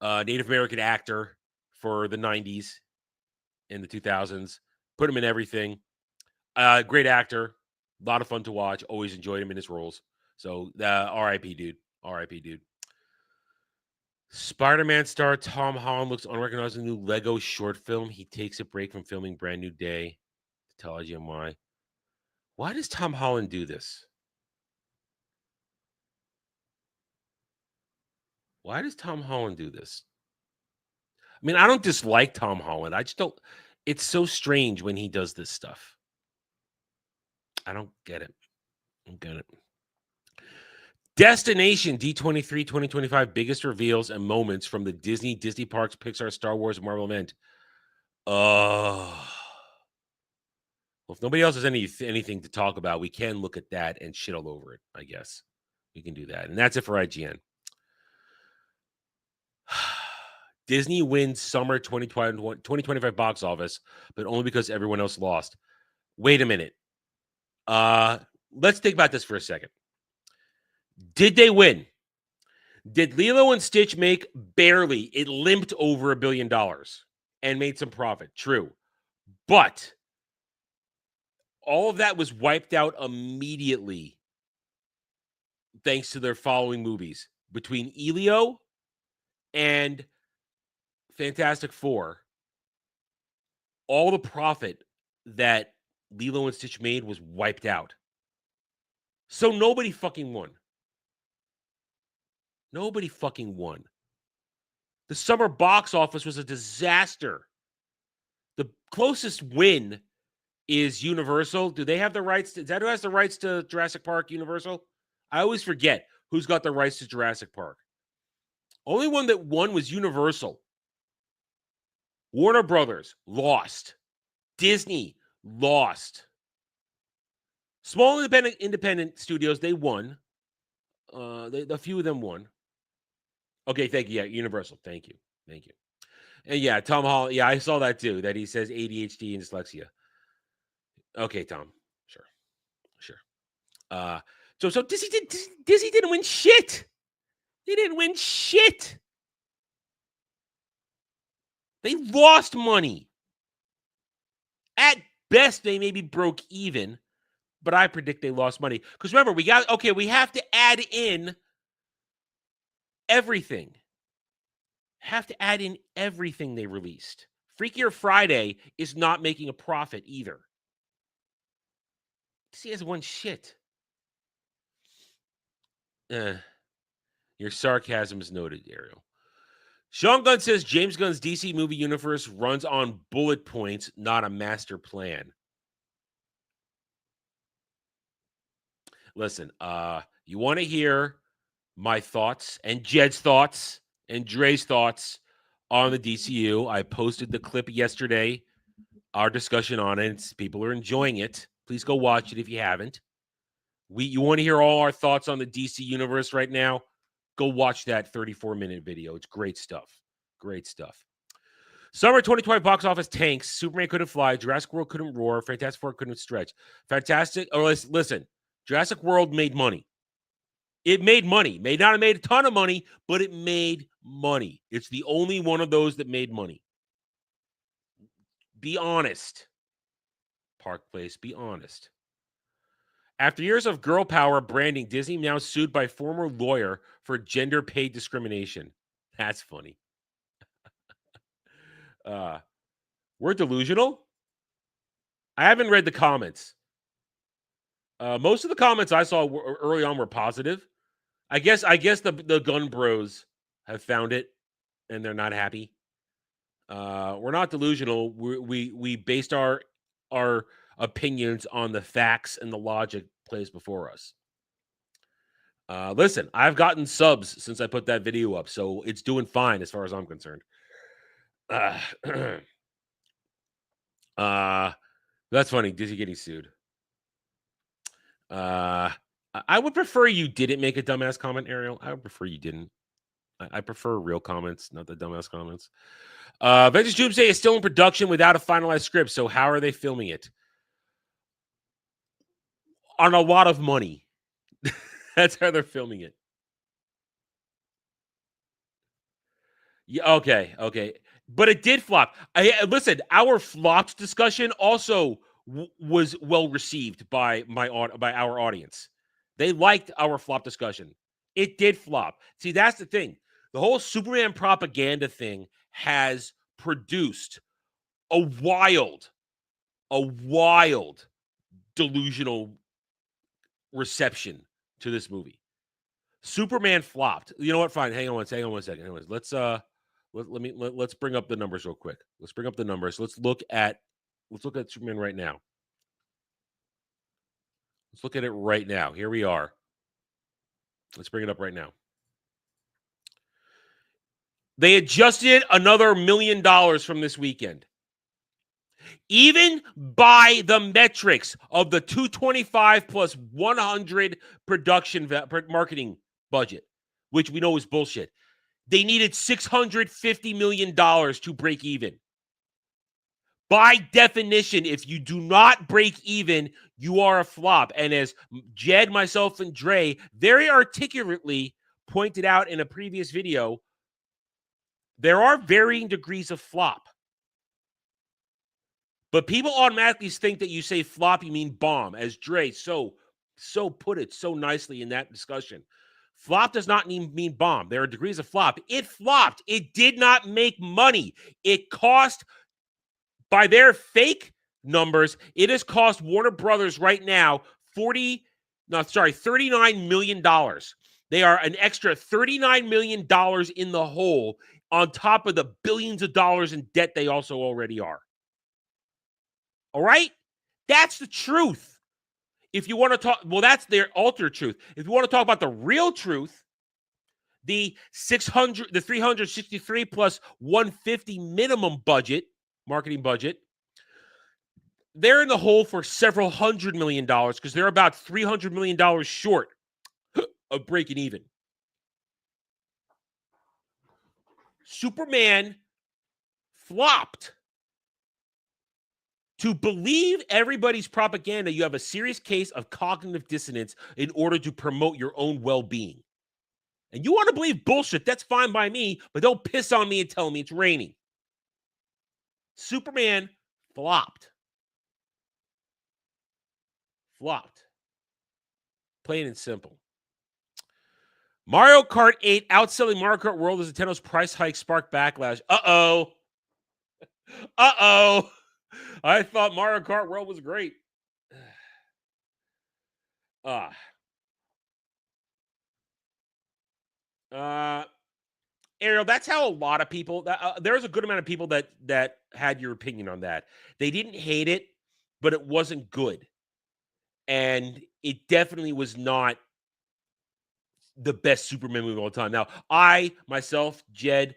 Native American actor for the 90s and the 2000s. Put him in everything. Great actor. A lot of fun to watch. Always enjoyed him in his roles. So, R.I.P., dude. R.I.P., dude. Spider-Man star Tom Holland looks unrecognizable new Lego short film. He takes a break from filming Brand New Day to tell IGN why does Tom Holland do this? Why does Tom Holland do this? I mean, I don't dislike Tom Holland. I just don't. It's so strange when he does this stuff. I don't get it. Destination D23 2025 biggest reveals and moments from the Disney Parks, Pixar, Star Wars, Marvel event. Well, if nobody else has anything to talk about, we can look at that and shit all over it, I guess. We can do that. And that's it for IGN. Disney wins summer 2025 box office, but only because everyone else lost. Wait a minute. Let's think about this for a second. Did they win? Did Lilo and Stitch make barely? It limped over $1 billion and made some profit. True. But all of that was wiped out immediately thanks to their following movies. Between Elio and Fantastic Four, all the profit that Lilo and Stitch made was wiped out. So nobody fucking won. Nobody fucking won. The summer box office was a disaster. The closest win is Universal. Do they have the rights? Is that who has the rights to Jurassic Park, Universal? I always forget who's got the rights to Jurassic Park. Only one that won was Universal. Warner Brothers lost. Disney lost. Small independent studios, they won. A few of them won. Okay, thank you. Yeah, Universal. Thank you. And yeah, Tom Holland. Yeah, I saw that too. That he says ADHD and dyslexia. Okay, Tom. Sure. So Disney didn't win shit. They didn't win shit. They lost money. At best, they maybe broke even, but I predict they lost money. Because remember, we have to add in everything. Have to add in everything they released. Freakier Friday is not making a profit either. He has one shit. Your sarcasm is noted, Ariel. Sean Gunn says James Gunn's DC movie universe runs on bullet points, not a master plan. Listen, you want to hear my thoughts and Jed's thoughts and Dre's thoughts on the DCU. I posted the clip yesterday, our discussion on it. People are enjoying it. Please go watch it if you haven't. You want to hear all our thoughts on the DC universe right now? Go watch that 34-minute video. It's great stuff. Great stuff. Summer 2020 box office tanks. Superman couldn't fly. Jurassic World couldn't roar. Fantastic Four couldn't stretch. Listen. Jurassic World made money. It made money. May not have made a ton of money, but it made money. It's the only one of those that made money. Be honest. Park Place, be honest. After years of girl power branding, Disney now sued by former lawyer for gender pay discrimination. That's funny. We're delusional. I haven't read the comments. Most of the comments I saw early on were positive. I guess the Gun Bros have found it, and they're not happy. We're not delusional. We based our opinions on the facts and the logic placed before us. Listen, I've gotten subs since I put that video up, so it's doing fine as far as I'm concerned. That's funny. Disney getting sued. I would prefer you didn't make a dumbass comment, Ariel. I would prefer you didn't. I prefer real comments, not the dumbass comments. Vintage Doomsday is still in production without a finalized script, so how are they filming it? On a lot of money. That's how they're filming it. Yeah, okay. But it did flop. Listen, our flopped discussion also was well received by our audience. They liked our flop discussion. It did flop. See, that's the thing. The whole Superman propaganda thing has produced a wild delusional reception to this movie. Superman flopped. You know what? Fine. Hang on one second. Anyways, let's bring up the numbers real quick. Let's bring up the numbers. Let's look at Superman right now. Let's look at it right now. Here we are. Let's bring it up right now. They adjusted another $1 million from this weekend. Even by the metrics of the 225 plus 100 production marketing budget, which we know is bullshit, they needed $650 million to break even. By definition, if you do not break even, you are a flop. And as Jed, myself, and Dre very articulately pointed out in a previous video, there are varying degrees of flop. But people automatically think that you say flop, you mean bomb, as Dre so put it so nicely in that discussion. Flop does not mean bomb. There are degrees of flop. It flopped. It did not make money. It cost, by their fake numbers, it has cost Warner Brothers right now $39 million. They are an extra $39 million in the hole on top of the billions of dollars in debt they also already are. All right? That's the truth. If you want to talk, well, that's their altered truth. If you want to talk about the real truth, The 363 plus 150 minimum budget, marketing budget, they're in the hole for several $100 million because they're about $300 million short of breaking even. Superman flopped. To believe everybody's propaganda, you have a serious case of cognitive dissonance in order to promote your own well-being. And you want to believe bullshit, that's fine by me, but don't piss on me and tell me it's raining. Superman flopped. Flopped. Plain and simple. Mario Kart 8 outselling Mario Kart World as Nintendo's price hike sparked backlash. Uh-oh. Uh-oh. I thought Mario Kart World was great. Ariel, that's how a lot of people, there's a good amount of people that had your opinion on that. They didn't hate it, but it wasn't good. And it definitely was not the best Superman movie of all time. Now, I, myself, Jed,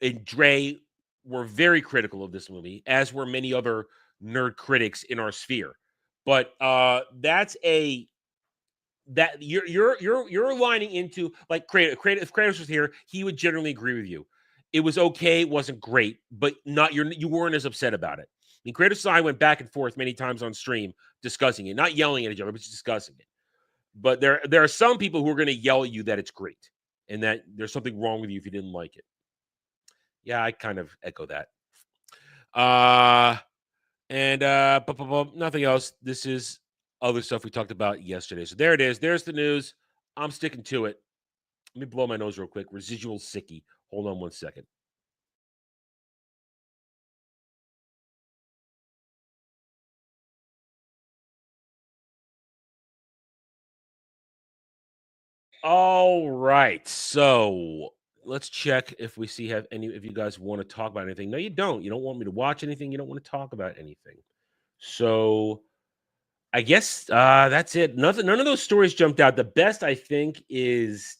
and Dre were very critical of this movie, as were many other nerd critics in our sphere. But that's a that you're lining into, like, Kratos. If Kratos was here, he would generally agree with you. It was okay, it wasn't great, but you weren't as upset about it. I mean, Kratos and I went back and forth many times on stream discussing it, not yelling at each other, but just discussing it. But there are some people who are going to yell at you that it's great and that there's something wrong with you if you didn't like it. Yeah, I kind of echo that. Nothing else. This is other stuff we talked about yesterday. So there it is. There's the news. I'm sticking to it. Let me blow my nose real quick. Residual sicky. Hold on one second. All right. So let's check if we have any if you guys want to talk about anything. No, you don't. You don't want me to watch anything. You don't want to talk about anything. So I guess that's it. None of those stories jumped out. The best, I think, is,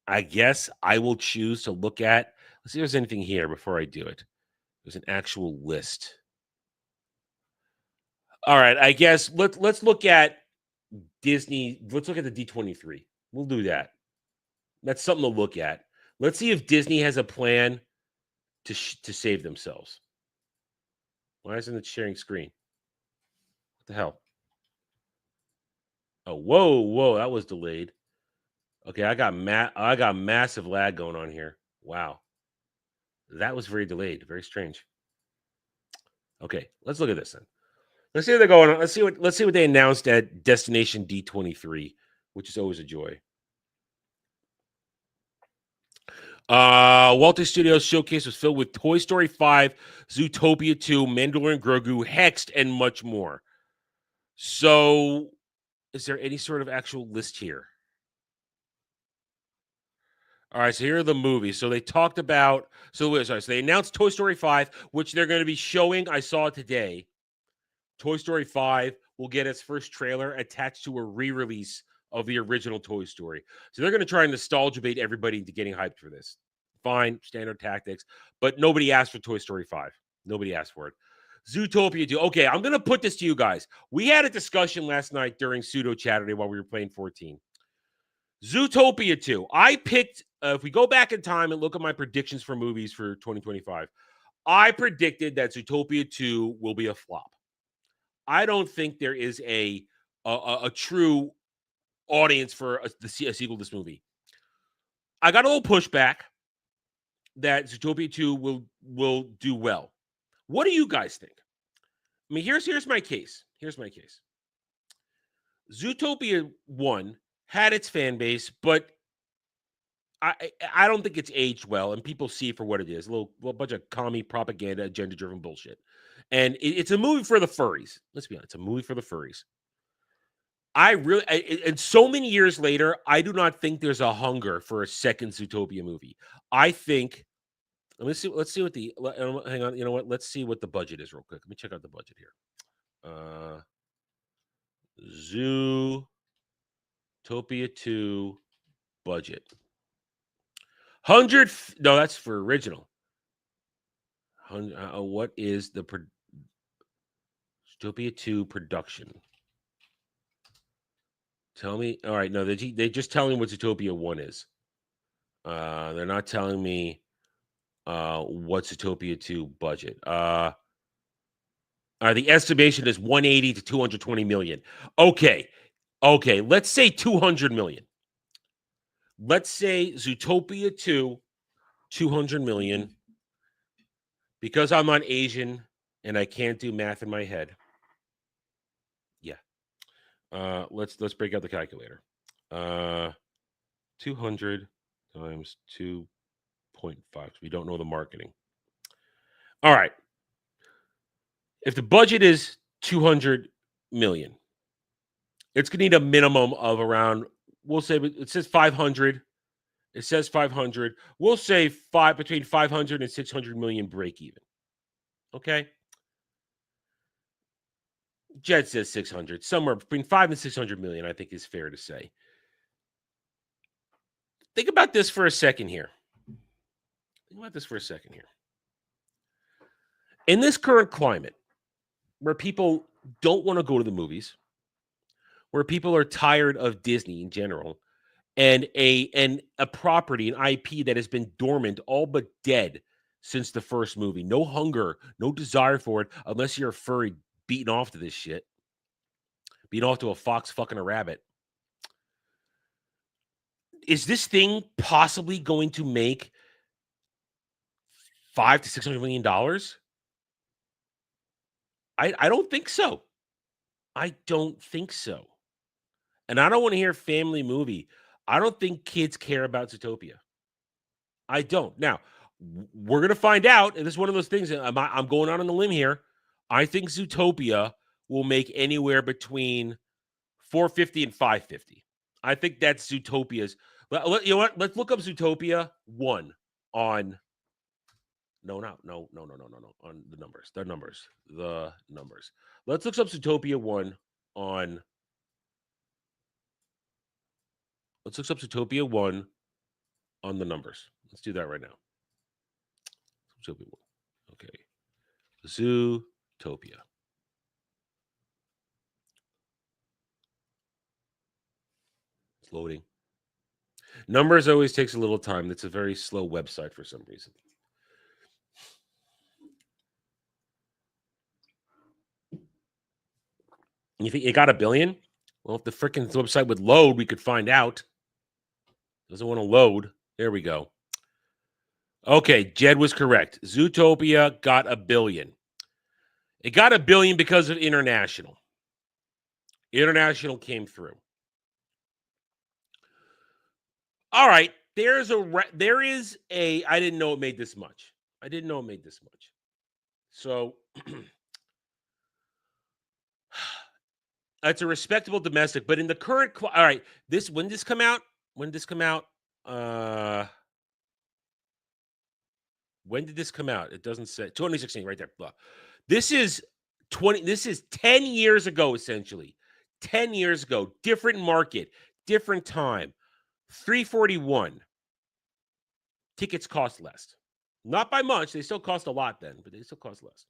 I guess I will choose to look at. Let's see if there's anything here before I do it. There's an actual list. All right, I guess let's look at Disney. Let's look at the D23. We'll do that. That's something to look at. Let's see if Disney has a plan to save themselves. Why isn't it sharing screen? What the hell? Oh, whoa, that was delayed. Okay, I got massive lag going on here. Wow. That was very delayed, very strange. Okay, let's look at this then. Let's see what they're going on. Let's see what they announced at Destination D23, which is always a joy. Walt Disney Studios showcase was filled with Toy Story 5, Zootopia 2, Mandalorian Grogu, Hexed, and much more. So, is there any sort of actual list here? All right, so here are the movies. So they talked about, so they announced Toy Story 5, which they're going to be showing. I saw it today. Toy Story 5 will get its first trailer attached to a re-release of the original Toy Story. So they're going to try and nostalgia bait everybody into getting hyped for this. Fine, standard tactics, but nobody asked for Toy Story 5. Nobody asked for it. Zootopia 2. Okay, I'm going to put this to you guys. We had a discussion last night during Pseudo Chatterday while we were playing 14. Zootopia 2. I picked, if we go back in time and look at my predictions for movies for 2025, I predicted that Zootopia 2 will be a flop. I don't think there is a true audience for a sequel to this movie. I got a little pushback that Zootopia 2 will do well. What do you guys think? I mean, here's my case. Here's my case. Zootopia 1 had its fan base, but I don't think it's aged well, and people see it for what it is. A little bunch of commie propaganda, agenda-driven bullshit. And it's a movie for the furries. Let's be honest. It's a movie for the furries. And so many years later, I do not think there's a hunger for a second Zootopia movie. I think, let's see what hang on. You know what? Let's see what the budget is real quick. Let me check out the budget here. Zootopia 2 budget. 100. No, that's for original. What is the Zootopia 2 production? Tell me. All right, no, they just telling me what Zootopia 1 is. They're not telling me what Zootopia 2 budget. The estimation is 180 to 220 million. Okay, let's say 200 million. Let's say Zootopia 2, 200 million. Because I'm not Asian and I can't do math in my head. Yeah. Let's break out the calculator. 200 times 2.5. We don't know the marketing. All right. If the budget is 200 million, it's going to need a minimum of around, we'll say, it says 500. It says 500. We'll say between 500 and 600 million break even. Okay. Jed says 600. Somewhere between 5 and 600 million, I think is fair to say. Think about this for a second here. In this current climate, where people don't want to go to the movies, where people are tired of Disney in general, and a property, an IP that has been dormant, all but dead since the first movie. No hunger, no desire for it, unless you're a furry beating off to this shit. Beating off to a fox fucking a rabbit. Is this thing possibly going to make $500 to $600 million? I don't think so. I don't think so. And I don't want to hear family movie. I don't think kids care about Zootopia. I don't. Now, we're going to find out, and this is one of those things, I'm going out on a limb here. I think Zootopia will make anywhere between 450 and 550. I think that's Zootopia's. You know what? Let's look up Zootopia 1 on. No. On the numbers. The numbers. Let's look up Zootopia 1 on. Let's look up Zootopia 1 on the numbers. Let's do that right now. Zootopia 1. Okay. Zootopia. It's loading. Numbers always takes a little time. It's a very slow website for some reason. You think it got 1 billion? Well, if the freaking website would load, we could find out. Doesn't want to load. There we go. Okay, Jed was correct. Zootopia got 1 billion. It got 1 billion because of international. International came through. All right, there is a. I didn't know it made this much. So it's a respectable domestic, but in the current, all right, when did this come out? When did this come out? It doesn't say. 2016, right there. Blah. This is 10 years ago, essentially. 10 years ago, different market, different time. 341. Tickets cost less. Not by much. They still cost a lot then, but they still cost less.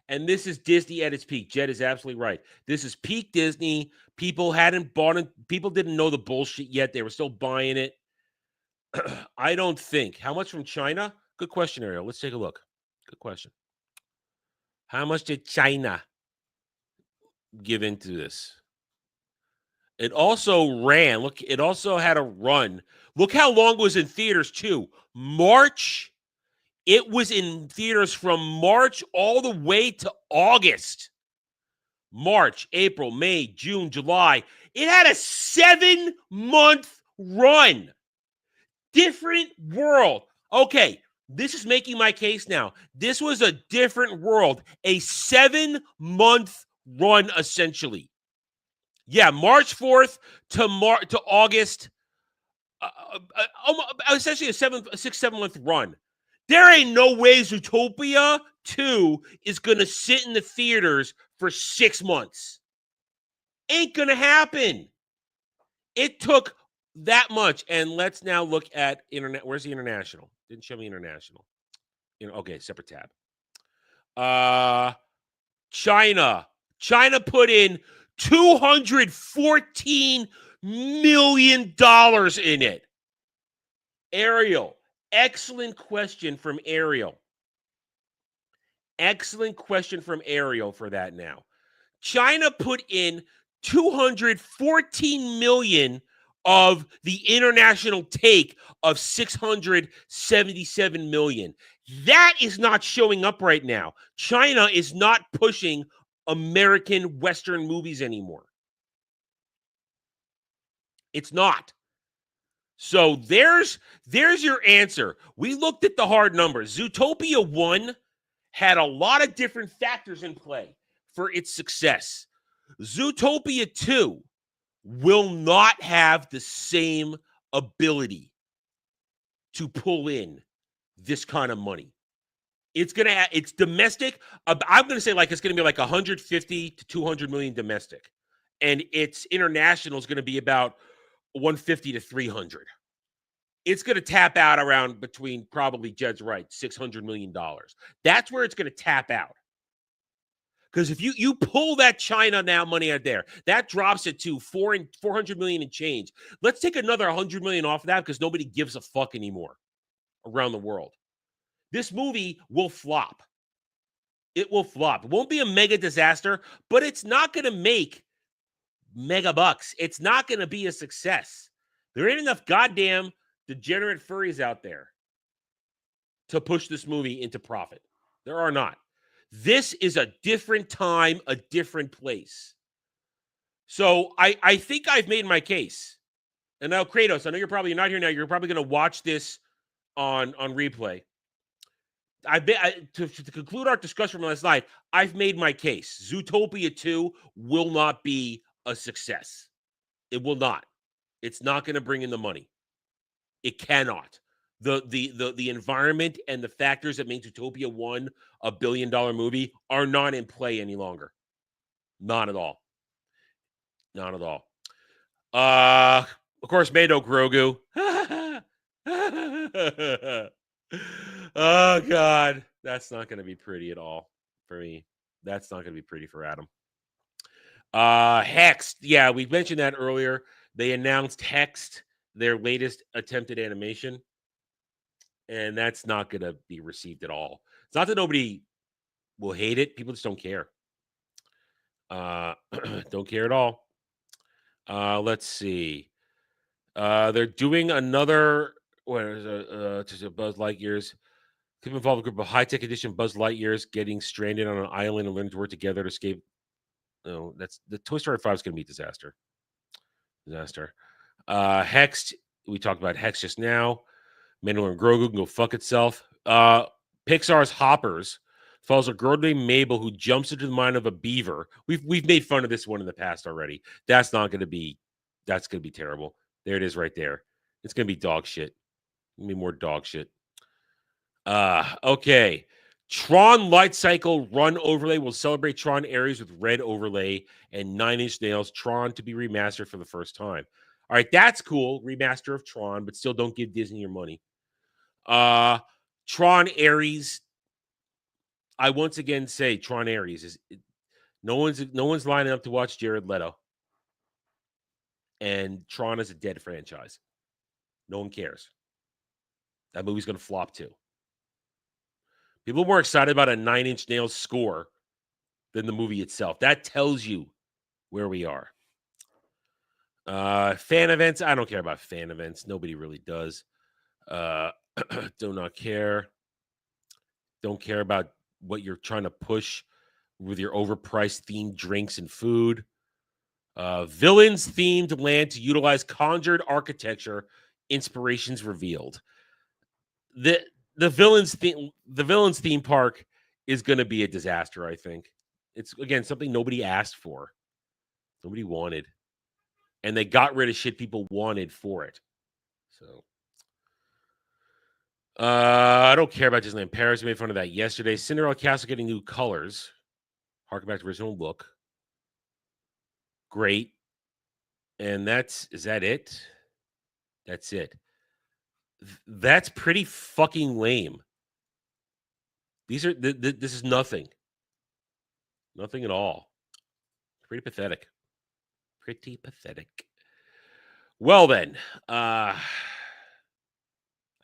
And this is Disney at its peak. Jed is absolutely right. This is peak Disney. People hadn't bought it. People didn't know the bullshit yet. They were still buying it. I don't think. How much from China? Good question, Ariel. Let's take a look. Good question. How much did China give into this? It also ran. Look, it also had a run. Look how long it was in theaters, too. March. It was in theaters from March all the way to August. March, April, May, June, July. It had a 7-month run. Different world. Okay, this is making my case now. This was a different world. A 7-month run, essentially. Yeah, March 4th to August. Essentially a 6-7-month run. There ain't no way Zootopia 2 is going to sit in the theaters for 6 months. Ain't going to happen. It took That much. And let's now look at internet. Where's the international? Didn't show me international. Okay, separate tab. China. China put in $214 million in it. Ariel. Excellent question from Ariel. Excellent question from Ariel for that now. China put in $214 million of the international take of $677 million. That is not showing up right now. China is not pushing American Western movies anymore. It's not. So there's your answer. We looked at the hard numbers. Zootopia 1 had a lot of different factors in play for its success. Zootopia 2 will not have the same ability to pull in this kind of money. It's domestic. I'm going to say it's going to be like 150 to 200 million domestic. And its international is going to be about 150 to 300. It's going to tap out around between, probably Jed's right, $600 million. That's where it's going to tap out. Because if you pull that China now money out there, that drops it to 400 million and change. Let's take another 100 million off of that because nobody gives a fuck anymore around the world. This movie will flop. It will flop. It won't be a mega disaster, but it's not going to make mega bucks. It's not going to be a success. There ain't enough goddamn degenerate furries out there to push this movie into profit. There are not. This is a different time, a different place. So I think I've made my case. And now, Kratos, I know you're probably not here now. You're probably going to watch this on replay. To conclude our discussion from last night, I've made my case. Zootopia 2 will not be a success. It will not. It's not going to bring in the money. It cannot. The environment and the factors that make Zootopia 1 a $1 billion movie are not in play any longer. Not at all. Not at all. Of course, Mado Grogu. Oh, God. That's not going to be pretty at all for me. That's not going to be pretty for Adam. Hexed. Yeah, we mentioned that earlier. They announced Hexed, their latest attempted animation. And that's not going to be received at all. It's not that nobody will hate it. People just don't care. Don't care at all. Let's see. They're doing another Buzz Lightyear's. Could involve a group of high-tech edition Buzz Lightyears getting stranded on an island and learning to work together to escape. No, that's the Toy Story 5 is going to be a disaster. Hexed. We talked about Hex just now. Mandalorian Grogu can go fuck itself. Pixar's Hoppers follows a girl named Mabel who jumps into the mind of a beaver. We've made fun of this one in the past already. That's going to be terrible. There it is right there. It's going to be dog shit. It's going to be more dog shit. Okay. Tron Light Cycle Run Overlay will celebrate Tron Ares with red overlay and 9 Inch Nails. Tron to be remastered for the first time. All right, that's cool. Remaster of Tron, but still don't give Disney your money. Tron Ares. I once again say Tron Ares is no one's lining up to watch Jared Leto. And Tron is a dead franchise. No one cares. That movie's going to flop too. People are more excited about a 9 Inch Nails score than the movie itself. That tells you where we are. Fan events. I don't care about fan events. Nobody really does. Do not care. Don't care about what you're trying to push with your overpriced themed drinks and food. Villains themed land to utilize conjured architecture. Inspirations revealed. The villains theme park is going to be a disaster. I think it's again something nobody asked for, nobody wanted, and they got rid of shit people wanted for it. So I don't care about Disneyland Paris. We made fun of that yesterday. Cinderella Castle getting new colors. Harken back to original look. Great. And is that it? That's it. That's pretty fucking lame. These are this is nothing. Nothing at all. Pretty pathetic. Pretty pathetic. Well then, I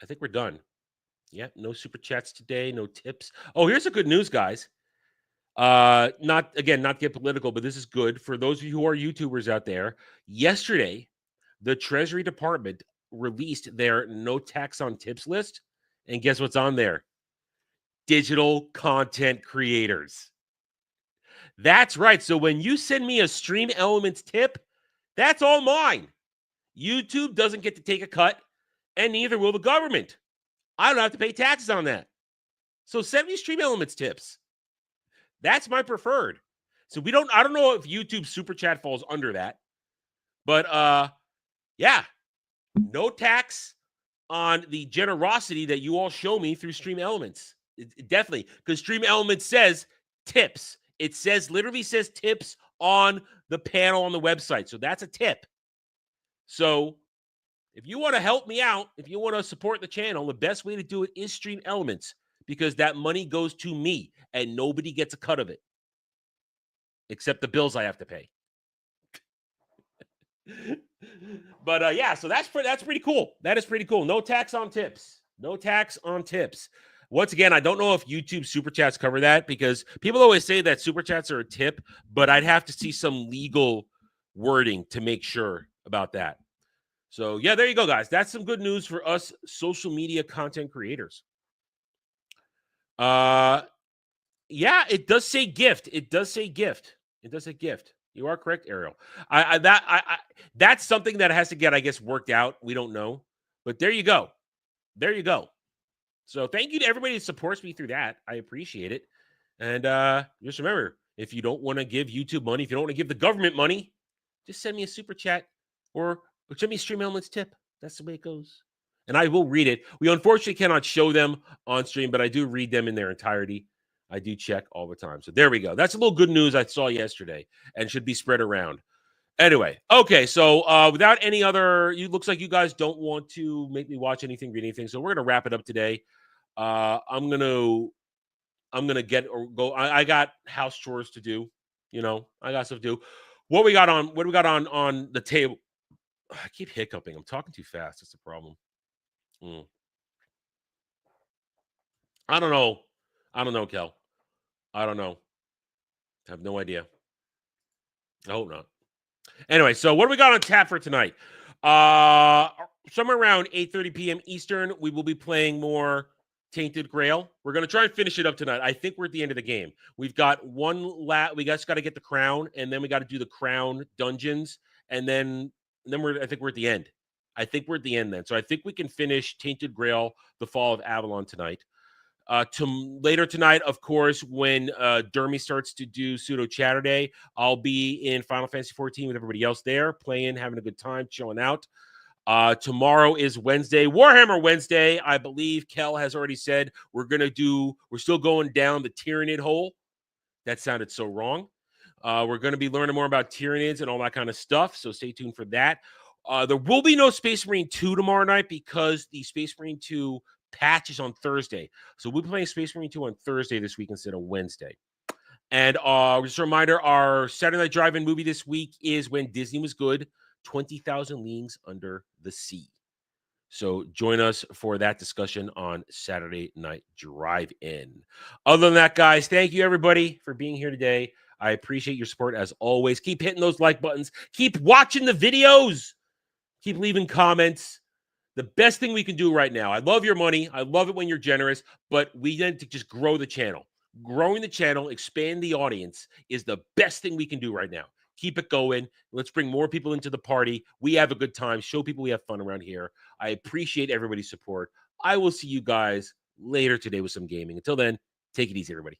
think we're done. Yeah, no super chats today, no tips. Oh, here's the good news, guys. Not to get political, but this is good for those of you who are YouTubers out there. Yesterday, the Treasury Department released their no tax on tips list, and guess what's on there? Digital content creators. That's right. So when you send me a Stream Elements tip, that's all mine. YouTube doesn't get to take a cut, and neither will the government. I don't have to pay taxes on that. So send me Stream Elements tips. That's my preferred. So I don't know if YouTube Super Chat falls under that. But yeah, no tax on the generosity that you all show me through Stream Elements. Definitely, because Stream Elements says tips. It literally says tips on the panel on the website. So that's a tip. So if you want to help me out, if you want to support the channel, the best way to do it is Stream Elements, because that money goes to me and nobody gets a cut of it except the bills I have to pay. But yeah, so that's pretty cool. That is pretty cool. No tax on tips. No tax on tips. Once again, I don't know if YouTube Super Chats cover that, because people always say that Super Chats are a tip, but I'd have to see some legal wording to make sure about that. So yeah, there you go, guys. That's some good news for us social media content creators. Yeah, it does say gift. It does say gift. It does say gift. You are correct, Ariel. That's something that has to get, I guess, worked out. We don't know, but there you go. There you go. So thank you to everybody that supports me through that. I appreciate it. And just remember, if you don't want to give YouTube money, if you don't want to give the government money, just send me a super chat or send me a Stream Elements tip. That's the way it goes. And I will read it. We unfortunately cannot show them on stream, but I do read them in their entirety. I do check all the time. So there we go. That's a little good news I saw yesterday and should be spread around. Anyway, okay, so without any other, it looks like you guys don't want to make me watch anything, read anything. So we're gonna wrap it up today. I'm gonna get or go. I got house chores to do. You know, I got stuff to do. What do we got on the table? I keep hiccuping. I'm talking too fast. That's the problem. I don't know, Kel. I don't know. I have no idea. I hope not. Anyway, so what do we got on tap for tonight? Somewhere around 8:30 p.m. Eastern, we will be playing more Tainted Grail. We're going to try and finish it up tonight. I think we're at the end of the game. We've got we just got to get the crown, and then we got to do the crown dungeons, and then I think we're at the end. I think we're at the end then. So I think we can finish Tainted Grail, The Fall of Avalon tonight. Later tonight, of course, when Dermy starts to do Pseudo Chatterday, I'll be in Final Fantasy 14 with everybody else there, playing, having a good time, chilling out. Tomorrow is Wednesday, Warhammer Wednesday. I believe Kel has already said we're still going down the Tyranid hole. That sounded so wrong. We're going to be learning more about Tyranids and all that kind of stuff, so stay tuned for that. There will be no Space Marine 2 tomorrow night because the Space Marine 2 patch is on Thursday. So we'll be playing Space Marine 2 on Thursday this week instead of Wednesday. And just a reminder, our Saturday Night Drive-In movie this week is When Disney Was Good, 20,000 Leagues Under the Sea. So join us for that discussion on Saturday Night Drive-In. Other than that, guys, thank you, everybody, for being here today. I appreciate your support as always. Keep hitting those like buttons. Keep watching the videos. Keep leaving comments. The best thing we can do right now. I love your money. I love it when you're generous, but we need to just grow the channel. Growing the channel, expand the audience is the best thing we can do right now. Keep it going. Let's bring more people into the party. We have a good time. Show people we have fun around here. I appreciate everybody's support. I will see you guys later today with some gaming. Until then, take it easy, everybody.